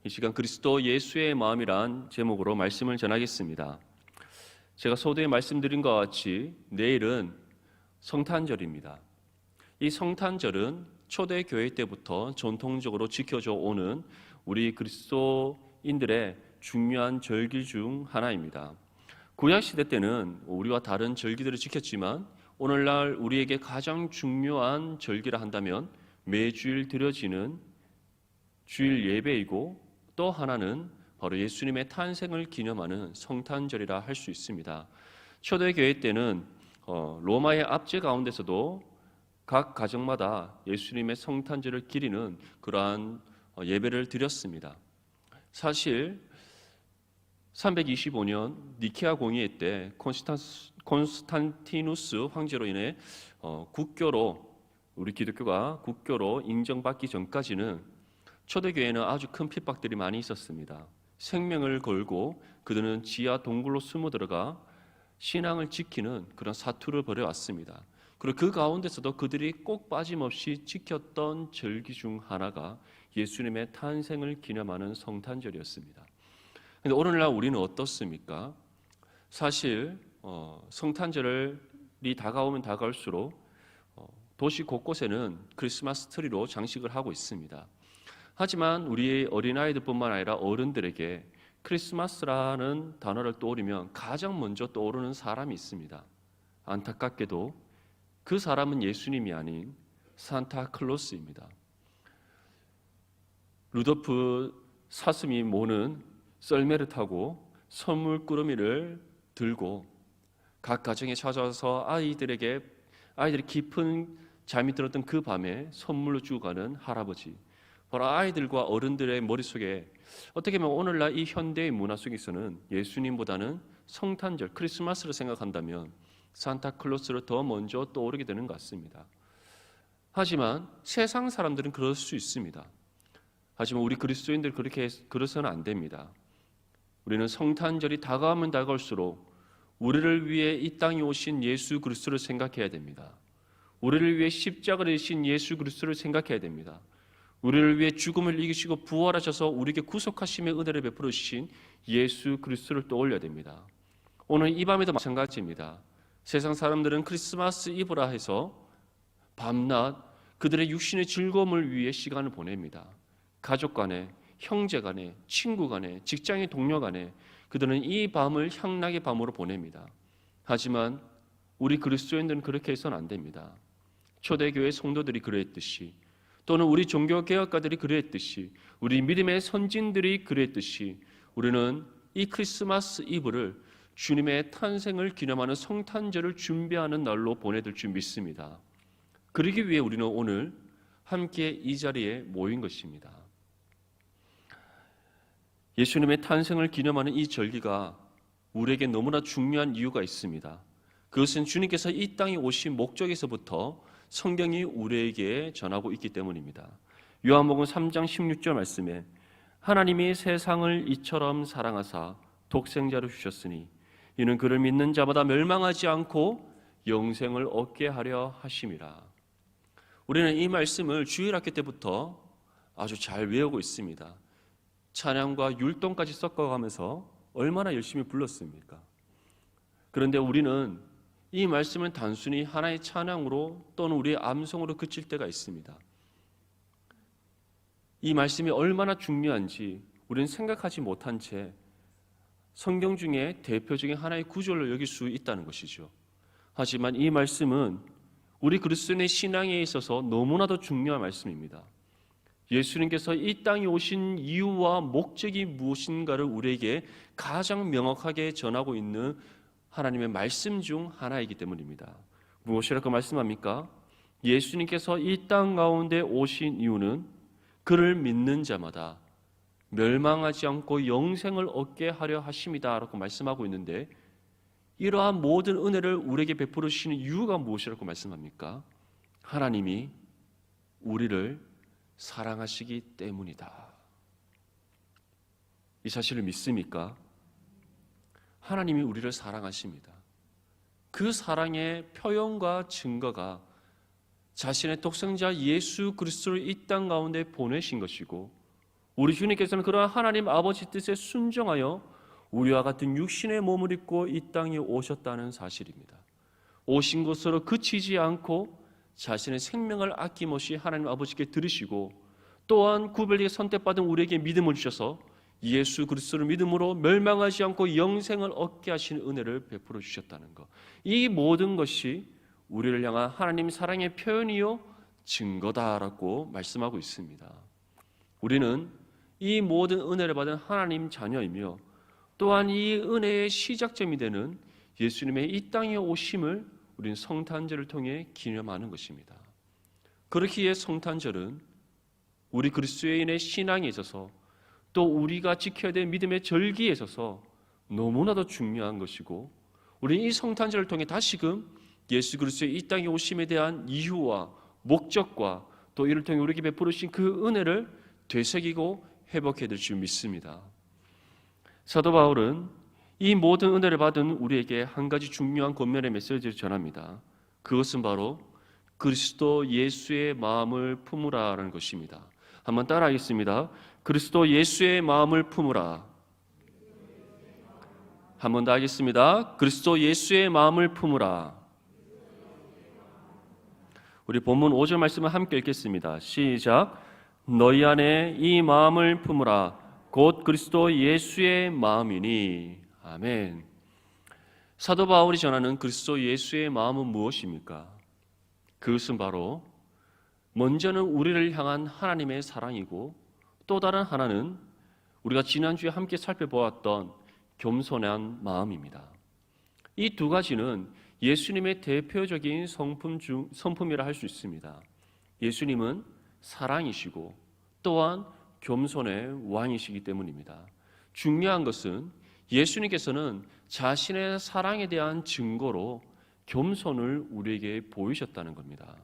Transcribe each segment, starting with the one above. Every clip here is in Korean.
이 시간 그리스도 예수의 마음이란 제목으로 말씀을 전하겠습니다. 제가 서두에 말씀드린 것과 같이 내일은 성탄절입니다. 이 성탄절은 초대교회 때부터 전통적으로 지켜져 오는 우리 그리스도인들의 중요한 절기 중 하나입니다. 구약시대 때는 우리와 다른 절기들을 지켰지만 오늘날 우리에게 가장 중요한 절기라 한다면 매주일 드려지는 주일 예배이고 또 하나는 바로 예수님의 탄생을 기념하는 성탄절이라 할 수 있습니다. 초대교회 때는 로마의 압제 가운데서도 각 가정마다 예수님의 성탄절을 기리는 그러한 예배를 드렸습니다. 사실 325년 니케아 공의회 때 콘스탄티누스 황제로 인해 우리 기독교가 국교로 인정받기 전까지는 초대교회는 아주 큰 핍박들이 많이 있었습니다. 생명을 걸고 그들은 지하 동굴로 숨어 들어가 신앙을 지키는 그런 사투를 벌여왔습니다. 그리고 그 가운데서도 그들이 꼭 빠짐없이 지켰던 절기 중 하나가 예수님의 탄생을 기념하는 성탄절이었습니다. 그런데 오늘날 우리는 어떻습니까? 사실 성탄절이 다가오면 다가올수록 도시 곳곳에는 크리스마스 트리로 장식을 하고 있습니다. 하지만 우리 어린아이들뿐만 아니라 어른들에게 크리스마스라는 단어를 떠올리면 가장 먼저 떠오르는 사람이 있습니다. 안타깝게도 그 사람은 예수님이 아닌 산타클로스입니다. 루돌프 사슴이 모는 썰매를 타고 선물 꾸러미를 들고 각 가정에 찾아와서 아이들이 깊은 잠이 들었던 그 밤에 선물로 주고 가는 할아버지, 바로 아이들과 어른들의 머릿속에 어떻게 보면 오늘날 이 현대의 문화 속에서는 예수님보다는 성탄절, 크리스마스를 생각한다면 산타클로스를 더 먼저 떠오르게 되는 것 같습니다. 하지만 세상 사람들은 그럴 수 있습니다. 하지만 우리 그리스도인들 그래서는 안 됩니다. 우리는 성탄절이 다가오면 다가올수록 우리를 위해 이 땅에 오신 예수 그리스도를 생각해야 됩니다. 우리를 위해 십자가를 지신 예수 그리스도를 생각해야 됩니다. 우리를 위해 죽음을 이기시고 부활하셔서 우리에게 구속하심의 은혜를 베풀어 주신 예수 그리스도를 떠올려야 됩니다. 오늘 이 밤에도 마찬가지입니다. 세상 사람들은 크리스마스 이브라 해서 밤낮 그들의 육신의 즐거움을 위해 시간을 보냅니다. 가족 간에, 형제 간에, 친구 간에, 직장의 동료 간에 그들은 이 밤을 향락의 밤으로 보냅니다. 하지만 우리 그리스도인들은 그렇게 해서는 안 됩니다. 초대교회 성도들이 그랬듯이, 또는 우리 종교개혁가들이 그랬듯이, 우리 믿음의 선진들이 그랬듯이 우리는 이 크리스마스 이브를 주님의 탄생을 기념하는 성탄절을 준비하는 날로 보내들 줄 믿습니다. 그러기 위해 우리는 오늘 함께 이 자리에 모인 것입니다. 예수님의 탄생을 기념하는 이 절기가 우리에게 너무나 중요한 이유가 있습니다. 그것은 주님께서 이 땅에 오신 목적에서부터 성경이 우리에게 전하고 있기 때문입니다. 요한복음 3장 16절 말씀에 하나님이 세상을 이처럼 사랑하사 독생자를 주셨으니 이는 그를 믿는 자마다 멸망하지 않고 영생을 얻게 하려 하심이라. 우리는 이 말씀을 주일학교 때부터 아주 잘 외우고 있습니다. 찬양과 율동까지 섞어가면서 얼마나 열심히 불렀습니까? 그런데 우리는 이 말씀을 단순히 하나의 찬양으로 또는 우리의 암송으로 그칠 때가 있습니다. 이 말씀이 얼마나 중요한지 우리는 생각하지 못한 채 성경 중에 대표적인 하나의 구절로 여길 수 있다는 것이죠. 하지만 이 말씀은 우리 그리스도인의 신앙에 있어서 너무나도 중요한 말씀입니다. 예수님께서 이 땅에 오신 이유와 목적이 무엇인가를 우리에게 가장 명확하게 전하고 있는 하나님의 말씀 중 하나이기 때문입니다. 무엇이라고 말씀합니까? 예수님께서 이 땅 가운데 오신 이유는 그를 믿는 자마다 멸망하지 않고 영생을 얻게 하려 하심이다 라고 말씀하고 있는데, 이러한 모든 은혜를 우리에게 베풀어 주시는 이유가 무엇이라고 말씀합니까? 하나님이 우리를 사랑하시기 때문이다. 이 사실을 믿습니까? 하나님이 우리를 사랑하십니다. 그 사랑의 표현과 증거가 자신의 독생자 예수 그리스도를 이 땅 가운데 보내신 것이고, 우리 주님께서는 그러한 하나님 아버지 뜻에 순종하여 우리와 같은 육신의 몸을 입고 이 땅에 오셨다는 사실입니다. 오신 것으로 그치지 않고 자신의 생명을 아낌없이 하나님 아버지께 드리시고 또한 구별되게 선택받은 우리에게 믿음을 주셔서 예수 그리스도를 믿음으로 멸망하지 않고 영생을 얻게 하시는 은혜를 베풀어 주셨다는 것. 이 모든 것이 우리를 향한 하나님 사랑의 표현이요 증거다라고 말씀하고 있습니다. 우리는 이 모든 은혜를 받은 하나님 자녀이며 또한 이 은혜의 시작점이 되는 예수님의 이 땅에 오심을 우리는 성탄절을 통해 기념하는 것입니다. 그렇기에 성탄절은 우리 그리스도인의 신앙에 있어서 또 우리가 지켜야 될 믿음의 절기에 있어서 너무나도 중요한 것이고 우리는 이 성탄절을 통해 다시금 예수 그리스도의 이 땅에 오심에 대한 이유와 목적과 또 이를 통해 우리에게 베풀으신 그 은혜를 되새기고 회복해야 될 줄 믿습니다. 사도 바울은 이 모든 은혜를 받은 우리에게 한 가지 중요한 권면의 메시지를 전합니다. 그것은 바로 그리스도 예수의 마음을 품으라라는 것입니다. 한번 따라하겠습니다. 그리스도 예수의 마음을 품으라. 한 번 더 하겠습니다. 그리스도 예수의 마음을 품으라. 우리 본문 5절 말씀을 함께 읽겠습니다. 시작. 너희 안에 이 마음을 품으라. 곧 그리스도 예수의 마음이니. 아멘. 사도 바울이 전하는 그리스도 예수의 마음은 무엇입니까? 그것은 바로 먼저는 우리를 향한 하나님의 사랑이고 또 다른 하나는 우리가 지난주에 함께 살펴보았던 겸손한 마음입니다. 이 두 가지는 예수님의 대표적인 성품이라 할 수 있습니다. 예수님은 사랑이시고 또한 겸손의 왕이시기 때문입니다. 중요한 것은 예수님께서는 자신의 사랑에 대한 증거로 겸손을 우리에게 보이셨다는 겁니다.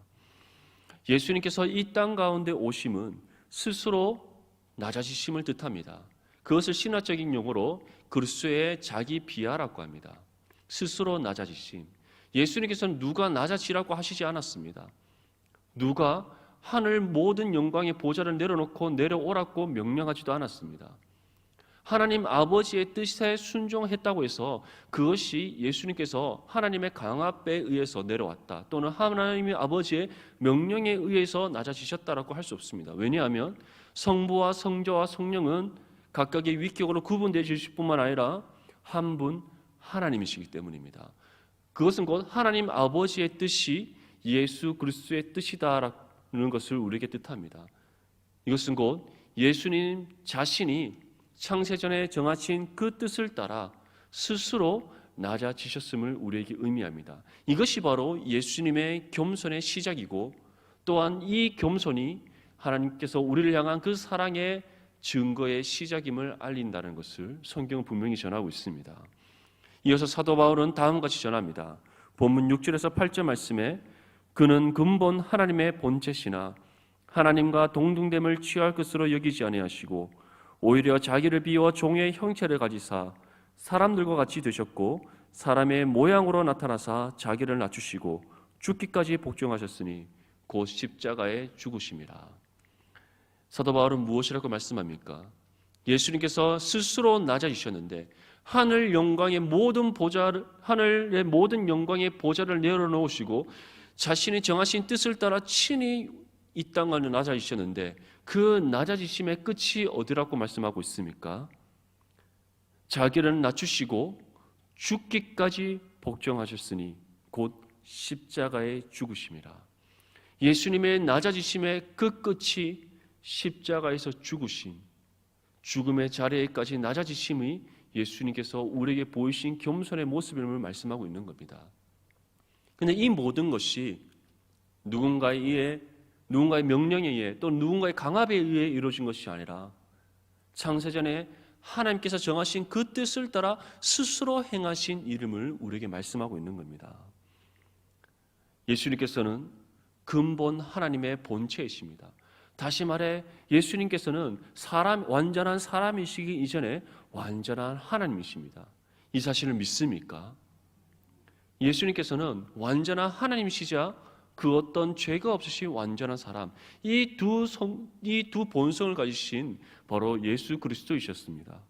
예수님께서 이 땅 가운데 오심은 스스로 낮아지심을 뜻합니다. 그것을 신화적인 용어로 그리스도의 자기 비하라고 합니다. 스스로 낮아지심. 예수님께서는 누가 낮아지라고 하시지 않았습니다. 누가 하늘 모든 영광의 보좌를 내려놓고 내려오라고 명령하지도 않았습니다. 하나님 아버지의 뜻에 순종했다고 해서 그것이 예수님께서 하나님의 강압에 의해서 내려왔다 또는 하나님의 아버지의 명령에 의해서 낮아지셨다라고 할 수 없습니다. 왜냐하면 성부와 성자와 성령은 각각의 위격으로 구분되실 뿐만 아니라 한 분 하나님이시기 때문입니다. 그것은 곧 하나님 아버지의 뜻이 예수 그리스도의 뜻이다라는 것을 우리에게 뜻합니다. 이것은 곧 예수님 자신이 창세전에 정하신 그 뜻을 따라 스스로 낮아지셨음을 우리에게 의미합니다. 이것이 바로 예수님의 겸손의 시작이고 또한 이 겸손이 하나님께서 우리를 향한 그 사랑의 증거의 시작임을 알린다는 것을 성경은 분명히 전하고 있습니다. 이어서 사도 바울은 다음과 같이 전합니다. 본문 6절에서 8절 말씀에 그는 근본 하나님의 본체시나 하나님과 동등됨을 취할 것으로 여기지 아니하시고 오히려 자기를 비워 종의 형체를 가지사 사람들과 같이 되셨고 사람의 모양으로 나타나사 자기를 낮추시고 죽기까지 복종하셨으니 곧 십자가에 죽으심이라. 사도 바울은 무엇이라고 말씀합니까? 예수님께서 스스로 낮아지셨는데 하늘의 모든 영광의 보좌를 내려놓으시고 자신이 정하신 뜻을 따라 친히 이 땅을 낮아지셨는데 그 낮아지심의 끝이 어디라고 말씀하고 있습니까? 자기를 낮추시고 죽기까지 복종하셨으니 곧 십자가에 죽으심이라. 예수님의 낮아지심의 그 끝이 십자가에서 죽으심, 죽음의 자리에까지 낮아지심이 예수님께서 우리에게 보이신 겸손의 모습임을 말씀하고 있는 겁니다. 그런데 이 모든 것이 누군가의 명령에 의해 또 누군가의 강압에 의해 이루어진 것이 아니라 창세전에 하나님께서 정하신 그 뜻을 따라 스스로 행하신 일임을 우리에게 말씀하고 있는 겁니다. 예수님께서는 근본 하나님의 본체이십니다. 다시 말해 예수님께서는 완전한 사람이시기 이전에 완전한 하나님이십니다. 이 사실을 믿습니까? 예수님께서는 완전한 하나님이시자 그 어떤 죄가 없으신 완전한 사람, 이 두 본성을 가지신 바로 예수 그리스도이셨습니다.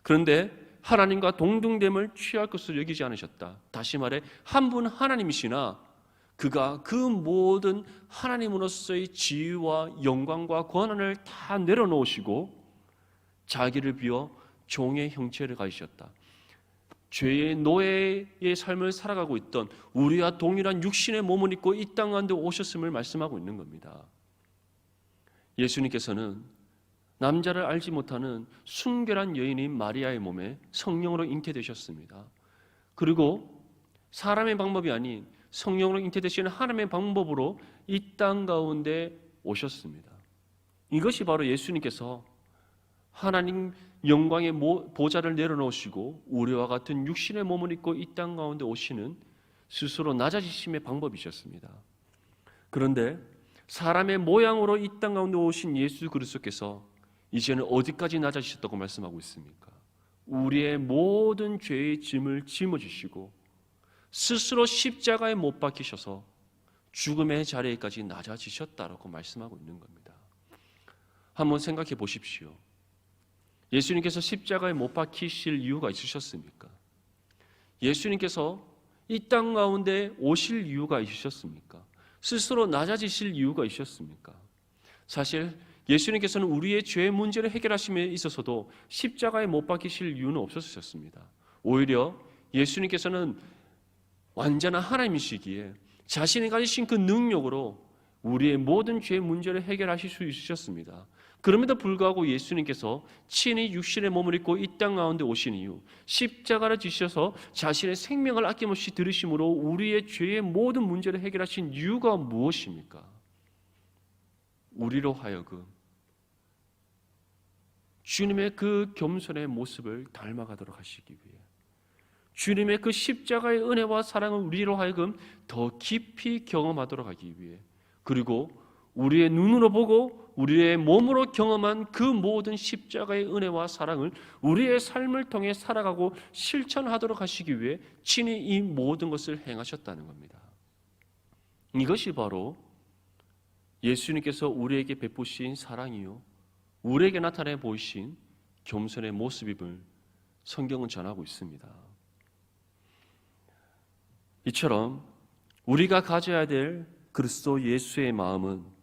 그런데 하나님과 동등됨을 취할 것으로 여기지 않으셨다. 다시 말해 한 분 하나님이시나 그가 그 모든 하나님으로서의 지위와 영광과 권한을 다 내려놓으시고 자기를 비워 종의 형체를 가지셨다. 죄의 노예의 삶을 살아가고 있던 우리와 동일한 육신의 몸을 입고 이 땅 가운데 오셨음을 말씀하고 있는 겁니다. 예수님께서는 남자를 알지 못하는 순결한 여인인 마리아의 몸에 성령으로 잉태되셨습니다. 그리고 사람의 방법이 아닌 성령으로 잉태되시는 하나님의 방법으로 이 땅 가운데 오셨습니다. 이것이 바로 예수님께서 하나님 영광의 보좌를 내려놓으시고 우리와 같은 육신의 몸을 입고 이 땅 가운데 오시는 스스로 낮아지심의 방법이셨습니다. 그런데 사람의 모양으로 이 땅 가운데 오신 예수 그리스도께서 이제는 어디까지 낮아지셨다고 말씀하고 있습니까? 우리의 모든 죄의 짐을 짊어지시고 스스로 십자가에 못 박히셔서 죽음의 자리에까지 낮아지셨다라고 말씀하고 있는 겁니다. 한번 생각해 보십시오. 예수님께서 십자가에 못 박히실 이유가 있으셨습니까? 예수님께서 이 땅 가운데 오실 이유가 있으셨습니까? 스스로 낮아지실 이유가 있으셨습니까? 사실 예수님께서는 우리의 죄 문제를 해결하심에 있어서도 십자가에 못 박히실 이유는 없으셨습니다. 오히려 예수님께서는 완전한 하나님이시기에 자신이 가지신 그 능력으로 우리의 모든 죄 문제를 해결하실 수 있으셨습니다. 그럼에도 불구하고 예수님께서 친히 육신의 몸을 입고 이 땅 가운데 오신 이유, 십자가를 지셔서 자신의 생명을 아낌없이 들으심으로 우리의 죄의 모든 문제를 해결하신 이유가 무엇입니까? 우리로 하여금 주님의 그 겸손의 모습을 닮아가도록 하시기 위해, 주님의 그 십자가의 은혜와 사랑을 우리로 하여금 더 깊이 경험하도록 하기 위해, 그리고 우리의 눈으로 보고 우리의 몸으로 경험한 그 모든 십자가의 은혜와 사랑을 우리의 삶을 통해 살아가고 실천하도록 하시기 위해 친히 이 모든 것을 행하셨다는 겁니다. 이것이 바로 예수님께서 우리에게 베푸신 사랑이요, 우리에게 나타내 보이신 겸손의 모습임을 성경은 전하고 있습니다. 이처럼 우리가 가져야 될 그리스도 예수의 마음은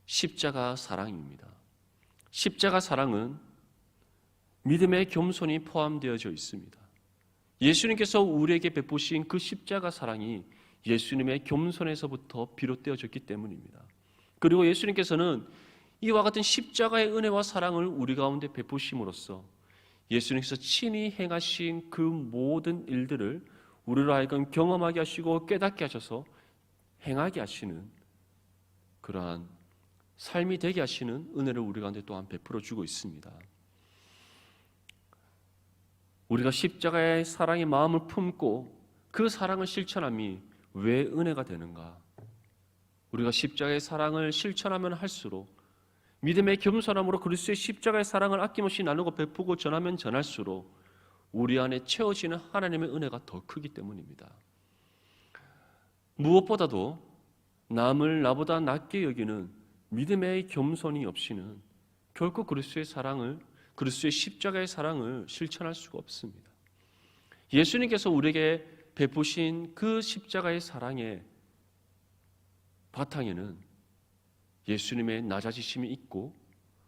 십자가 사랑입니다. 십자가 사랑은 믿음의 겸손이 포함되어져 있습니다. 예수님께서 우리에게 베푸신 그 십자가 사랑이 예수님의 겸손에서부터 비롯되어졌기 때문입니다. 그리고 예수님께서는 이와 같은 십자가의 은혜와 사랑을 우리 가운데 베푸심으로써 예수님께서 친히 행하신 그 모든 일들을 우리로 하여금 경험하게 하시고 깨닫게 하셔서 행하게 하시는 그러한 삶이 되게 하시는 은혜를 우리 가운데 또한 베풀어 주고 있습니다. 우리가 십자가의 사랑의 마음을 품고 그 사랑을 실천함이 왜 은혜가 되는가? 우리가 십자가의 사랑을 실천하면 할수록, 믿음의 겸손함으로 그리스도의 십자가의 사랑을 아낌없이 나누고 베푸고 전하면 전할수록 우리 안에 채워지는 하나님의 은혜가 더 크기 때문입니다. 무엇보다도 남을 나보다 낮게 여기는 믿음의 겸손이 없이는 결코 그리스도의 사랑을, 그리스도의 십자가의 사랑을 실천할 수가 없습니다. 예수님께서 우리에게 베푸신 그 십자가의 사랑의 바탕에는 예수님의 낮아지심이 있고,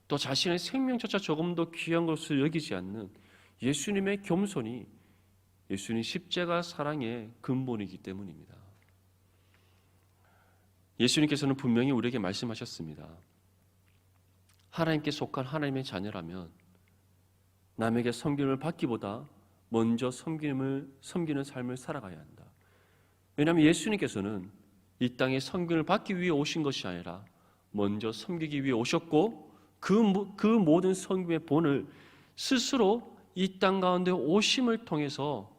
또 자신의 생명조차 조금도 귀한 것을 여기지 않는 예수님의 겸손이 예수님 십자가 사랑의 근본이기 때문입니다. 예수님께서는 분명히 우리에게 말씀하셨습니다. 하나님께 속한 하나님의 자녀라면 남에게 섬김을 받기보다 먼저 섬기는 삶을 살아가야 한다. 왜냐하면 예수님께서는 이 땅에 섬김을 받기 위해 오신 것이 아니라 먼저 섬기기 위해 오셨고, 그 모든 섬김의 본을 스스로 이 땅 가운데 오심을 통해서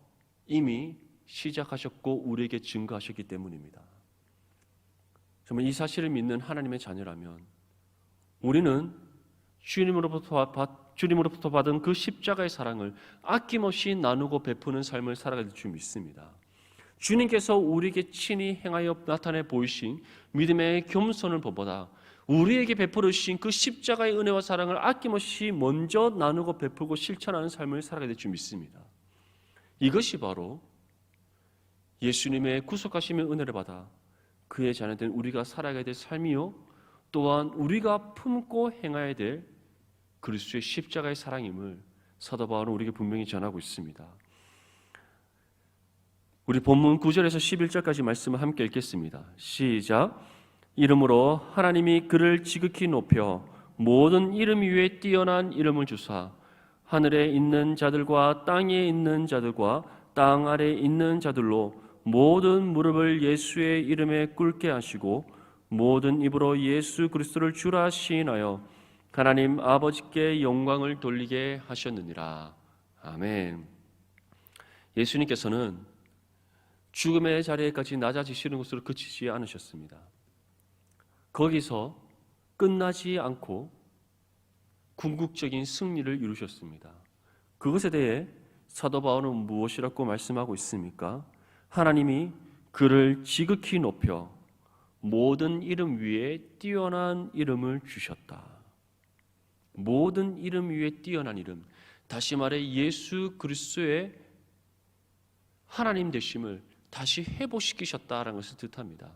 이미 시작하셨고 우리에게 증거하셨기 때문입니다. 정말 이 사실을 믿는 하나님의 자녀라면 우리는 주님으로부터 받은 그 십자가의 사랑을 아낌없이 나누고 베푸는 삶을 살아갈 줄 믿습니다. 주님께서 우리에게 친히 행하여 나타내 보이신 믿음의 겸손을 보보다 우리에게 베풀어 주신 그 십자가의 은혜와 사랑을 아낌없이 먼저 나누고 베풀고 실천하는 삶을 살아가게 될 줄 믿습니다. 이것이 바로 예수님의 구속하심의 은혜를 받아 그의 자녀된 우리가 살아가야 될 삶이요, 또한 우리가 품고 행해야 될 그리스도의 십자가의 사랑임을 사도 바울은 우리에게 분명히 전하고 있습니다. 우리 본문 9절에서 11절까지 말씀을 함께 읽겠습니다. 시작. 이름으로 하나님이 그를 지극히 높여 모든 이름 위에 뛰어난 이름을 주사 하늘에 있는 자들과 땅에 있는 자들과 땅 아래에 있는 자들로 모든 무릎을 예수의 이름에 꿇게 하시고 모든 입으로 예수 그리스도를 주라 시인하여 하나님 아버지께 영광을 돌리게 하셨느니라. 아멘. 예수님께서는 죽음의 자리에까지 낮아지시는 것으로 그치지 않으셨습니다. 거기서 끝나지 않고 궁극적인 승리를 이루셨습니다. 그것에 대해 사도 바울은 무엇이라고 말씀하고 있습니까? 하나님이 그를 지극히 높여 모든 이름 위에 뛰어난 이름을 주셨다. 모든 이름 위에 뛰어난 이름, 다시 말해 예수 그리스도의 하나님 되심을 다시 회복시키셨다라는 것을 뜻합니다.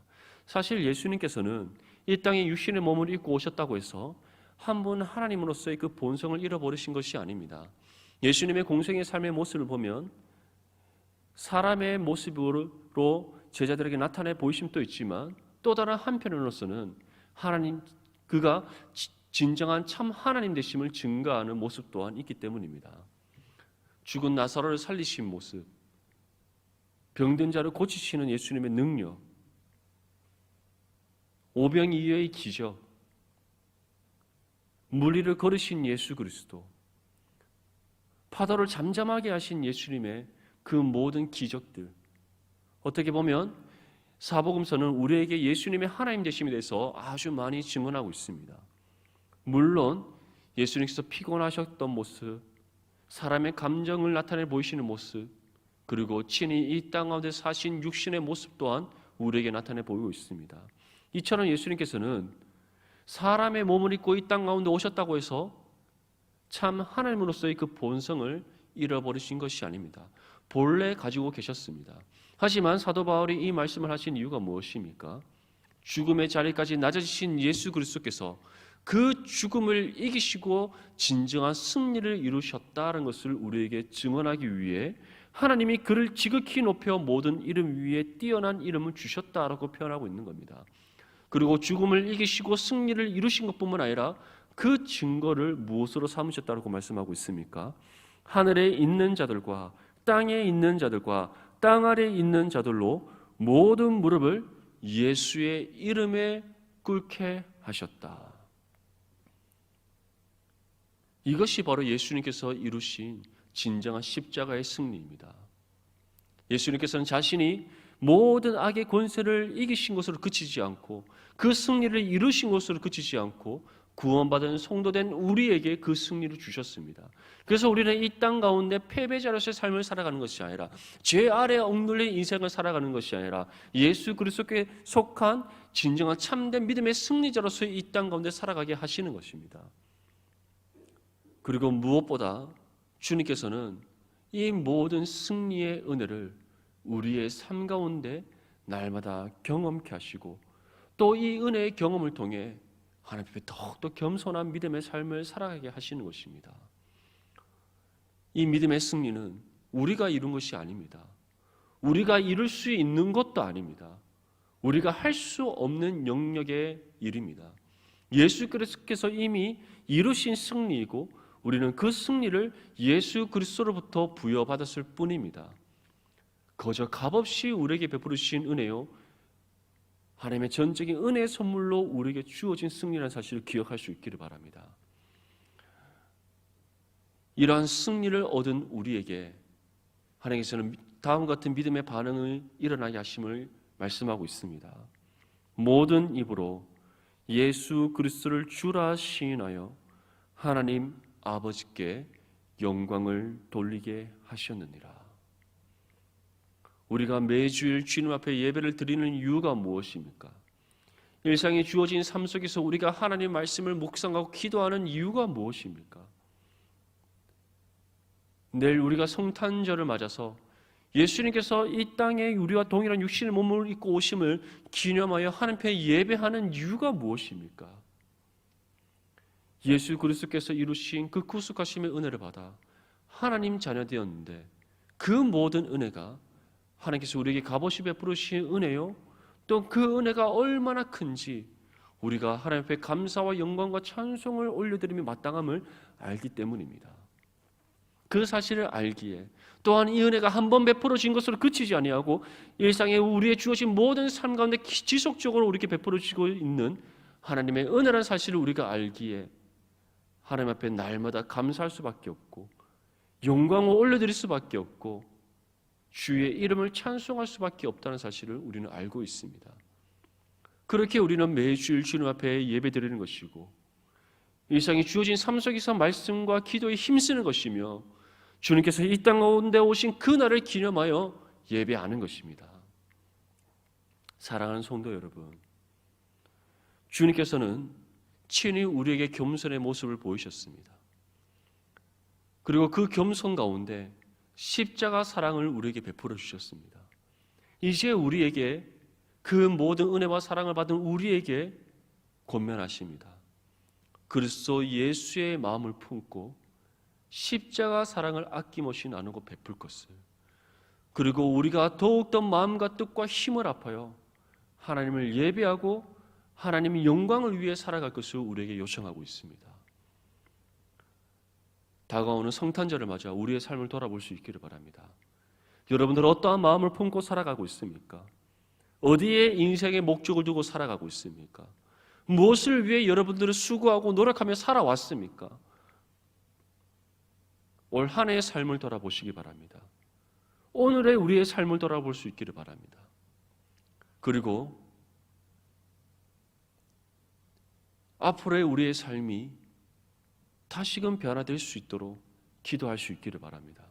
사실 예수님께서는 이 땅에 육신의 몸을 입고 오셨다고 해서 한 분 하나님으로서의 그 본성을 잃어버리신 것이 아닙니다. 예수님의 공생의 삶의 모습을 보면 사람의 모습으로 제자들에게 나타내 보이심도 있지만 또 다른 한편으로서는 하나님, 그가 진정한 참 하나님 되심을 증거하는 모습 또한 있기 때문입니다. 죽은 나사로를 살리신 모습, 병든 자를 고치시는 예수님의 능력, 오병이어의 기적, 물 위를 걸으신 예수 그리스도, 파도를 잠잠하게 하신 예수님의 그 모든 기적들, 어떻게 보면 사복음서는 우리에게 예수님의 하나님 되심에 대해서 아주 많이 증언하고 있습니다. 물론 예수님께서 피곤하셨던 모습, 사람의 감정을 나타내 보이시는 모습, 그리고 친히 이 땅 가운데 사신 육신의 모습 또한 우리에게 나타내 보이고 있습니다. 이처럼 예수님께서는 사람의 몸을 입고 이 땅 가운데 오셨다고 해서 참 하나님으로서의 그 본성을 잃어버리신 것이 아닙니다. 본래 가지고 계셨습니다. 하지만 사도 바울이 이 말씀을 하신 이유가 무엇입니까? 죽음의 자리까지 낮아지신 예수 그리스도께서 그 죽음을 이기시고 진정한 승리를 이루셨다는 것을 우리에게 증언하기 위해 하나님이 그를 지극히 높여 모든 이름 위에 뛰어난 이름을 주셨다라고 표현하고 있는 겁니다. 그리고 죽음을 이기시고 승리를 이루신 것뿐만 아니라 그 증거를 무엇으로 삼으셨다고 말씀하고 있습니까? 하늘에 있는 자들과 땅에 있는 자들과 땅 아래에 있는 자들로 모든 무릎을 예수의 이름에 꿇게 하셨다. 이것이 바로 예수님께서 이루신 진정한 십자가의 승리입니다. 예수님께서는 자신이 모든 악의 권세를 이기신 것으로 그치지 않고 그 승리를 이루신 것으로 그치지 않고 구원받은 성도된 우리에게 그 승리를 주셨습니다. 그래서 우리는 이 땅 가운데 패배자로서의 삶을 살아가는 것이 아니라 죄 아래 억눌린 인생을 살아가는 것이 아니라 예수 그리스도께 속한 진정한 참된 믿음의 승리자로서의 이 땅 가운데 살아가게 하시는 것입니다. 그리고 무엇보다 주님께서는 이 모든 승리의 은혜를 우리의 삶 가운데 날마다 경험케 하시고 또 이 은혜의 경험을 통해 하나님 앞에 더욱더 겸손한 믿음의 삶을 살아가게 하시는 것입니다. 이 믿음의 승리는 우리가 이룬 것이 아닙니다. 우리가 이룰 수 있는 것도 아닙니다. 우리가 할 수 없는 영역의 일입니다. 예수 그리스도께서 이미 이루신 승리이고 우리는 그 승리를 예수 그리스도로부터 부여받았을 뿐입니다. 거저 값없이 우리에게 베풀어 주신 은혜요, 하나님의 전적인 은혜의 선물로 우리에게 주어진 승리라는 사실을 기억할 수 있기를 바랍니다. 이러한 승리를 얻은 우리에게 하나님께서는 다음과 같은 믿음의 반응을 일어나게 하심을 말씀하고 있습니다. 모든 입으로 예수 그리스도를 주라 시인하여 하나님 아버지께 영광을 돌리게 하셨느니라. 우리가 매주일 주님 앞에 예배를 드리는 이유가 무엇입니까? 일상에 주어진 삶 속에서 우리가 하나님 말씀을 묵상하고 기도하는 이유가 무엇입니까? 내일 우리가 성탄절을 맞아서 예수님께서 이 땅에 우리와 동일한 육신의 몸을 입고 오심을 기념하여 하나님 앞에 예배하는 이유가 무엇입니까? 예수 그리스도께서 이루신 그 구속하심의 은혜를 받아 하나님 자녀 되었는데 그 모든 은혜가 하나님께서 우리에게 값없이 베풀으신 은혜요, 또 그 은혜가 얼마나 큰지 우리가 하나님 앞에 감사와 영광과 찬송을 올려드리며 마땅함을 알기 때문입니다. 그 사실을 알기에 또한 이 은혜가 한 번 베풀어진 것으로 그치지 아니하고 일상에 우리의 주어진 모든 삶 가운데 지속적으로 우리에게 베풀어지고 있는 하나님의 은혜라는 사실을 우리가 알기에 하나님 앞에 날마다 감사할 수밖에 없고 영광을 올려드릴 수밖에 없고 주의 이름을 찬송할 수밖에 없다는 사실을 우리는 알고 있습니다. 그렇게 우리는 매주일 주님 앞에 예배드리는 것이고 일상이 주어진 삶 속에서 말씀과 기도에 힘쓰는 것이며 주님께서 이 땅 가운데 오신 그 날을 기념하여 예배하는 것입니다. 사랑하는 성도 여러분, 주님께서는 친히 우리에게 겸손의 모습을 보이셨습니다. 그리고 그 겸손 가운데 십자가 사랑을 우리에게 베풀어 주셨습니다. 이제 우리에게 그 모든 은혜와 사랑을 받은 우리에게 권면하십니다. 그리스도 예수의 마음을 품고 십자가 사랑을 아낌없이 나누고 베풀 것을, 그리고 우리가 더욱더 마음과 뜻과 힘을 합하여 하나님을 예배하고 하나님의 영광을 위해 살아갈 것을 우리에게 요청하고 있습니다. 다가오는 성탄절을 맞아 우리의 삶을 돌아볼 수 있기를 바랍니다. 여러분들 어떠한 마음을 품고 살아가고 있습니까? 어디에 인생의 목적을 두고 살아가고 있습니까? 무엇을 위해 여러분들은 수고하고 노력하며 살아왔습니까? 올 한 해의 삶을 돌아보시기 바랍니다. 오늘의 우리의 삶을 돌아볼 수 있기를 바랍니다. 그리고 앞으로의 우리의 삶이 다시금 변화될 수 있도록 기도할 수 있기를 바랍니다.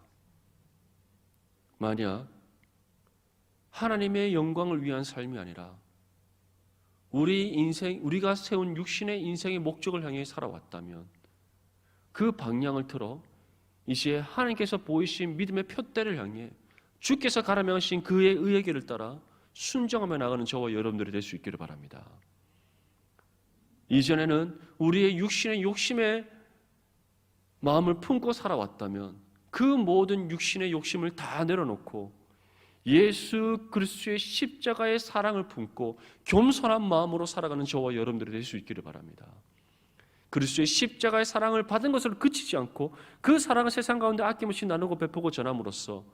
만약 하나님의 영광을 위한 삶이 아니라 우리가 세운 육신의 인생의 목적을 향해 살아왔다면 그 방향을 틀어 이제 하나님께서 보이신 믿음의 푯대를 향해 주께서 가라명하신 그의 의의 길을 따라 순종하며 나가는 저와 여러분들이 될 수 있기를 바랍니다. 이전에는 우리의 육신의 욕심에 마음을 품고 살아왔다면 그 모든 육신의 욕심을 다 내려놓고 예수 그리스도의 십자가의 사랑을 품고 겸손한 마음으로 살아가는 저와 여러분들이 될 수 있기를 바랍니다. 그리스도의 십자가의 사랑을 받은 것으로 그치지 않고 그 사랑을 세상 가운데 아낌없이 나누고 베푸고 전함으로써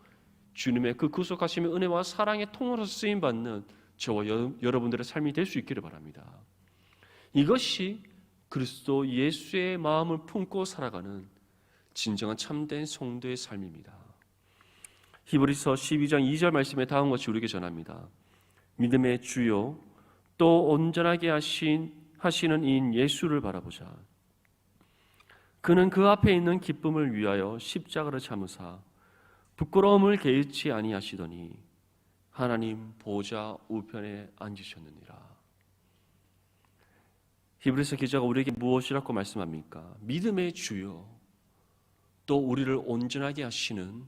주님의 그 구속하심의 은혜와 사랑의 통로로 쓰임받는 저와 여러분들의 삶이 될 수 있기를 바랍니다. 이것이 그리스도 예수의 마음을 품고 살아가는 진정한 참된 성도의 삶입니다. 히브리서 12장 2절 말씀에 다음과 같이 우리에게 전합니다. 믿음의 주요 또 온전하게 하시는 이인 예수를 바라보자. 그는 그 앞에 있는 기쁨을 위하여 십자가를 참으사 부끄러움을 개의치 아니하시더니 하나님 보좌 우편에 앉으셨느니라. 히브리서 기자가 우리에게 무엇이라고 말씀합니까? 믿음의 주요 또 우리를 온전하게 하시는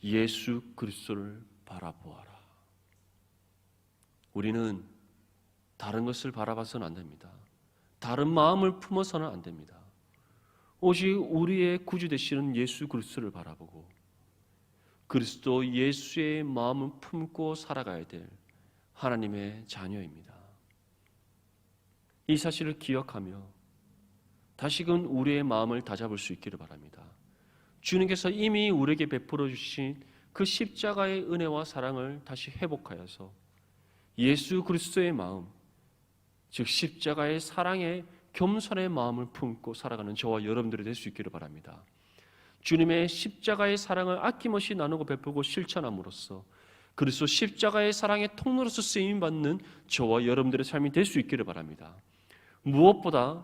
예수 그리스도를 바라보아라. 우리는 다른 것을 바라봐서는 안 됩니다. 다른 마음을 품어서는 안 됩니다. 오직 우리의 구주 되시는 예수 그리스도를 바라보고 그리스도 예수의 마음을 품고 살아가야 될 하나님의 자녀입니다. 이 사실을 기억하며 다시금 우리의 마음을 다잡을 수 있기를 바랍니다. 주님께서 이미 우리에게 베풀어 주신 그 십자가의 은혜와 사랑을 다시 회복하여서 예수 그리스도의 마음, 즉 십자가의 사랑의 겸손의 마음을 품고 살아가는 저와 여러분들이 될 수 있기를 바랍니다. 주님의 십자가의 사랑을 아낌없이 나누고 베푸고 실천함으로써 그리스도 십자가의 사랑의 통로로서 쓰임받는 저와 여러분들의 삶이 될 수 있기를 바랍니다. 무엇보다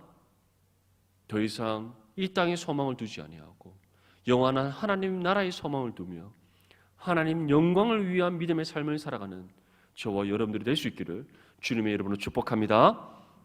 더 이상 이 땅에 소망을 두지 아니하고 영원한 하나님 나라의 소망을 두며 하나님 영광을 위한 믿음의 삶을 살아가는 저와 여러분들이 될 수 있기를 주님의 이름으로 축복합니다.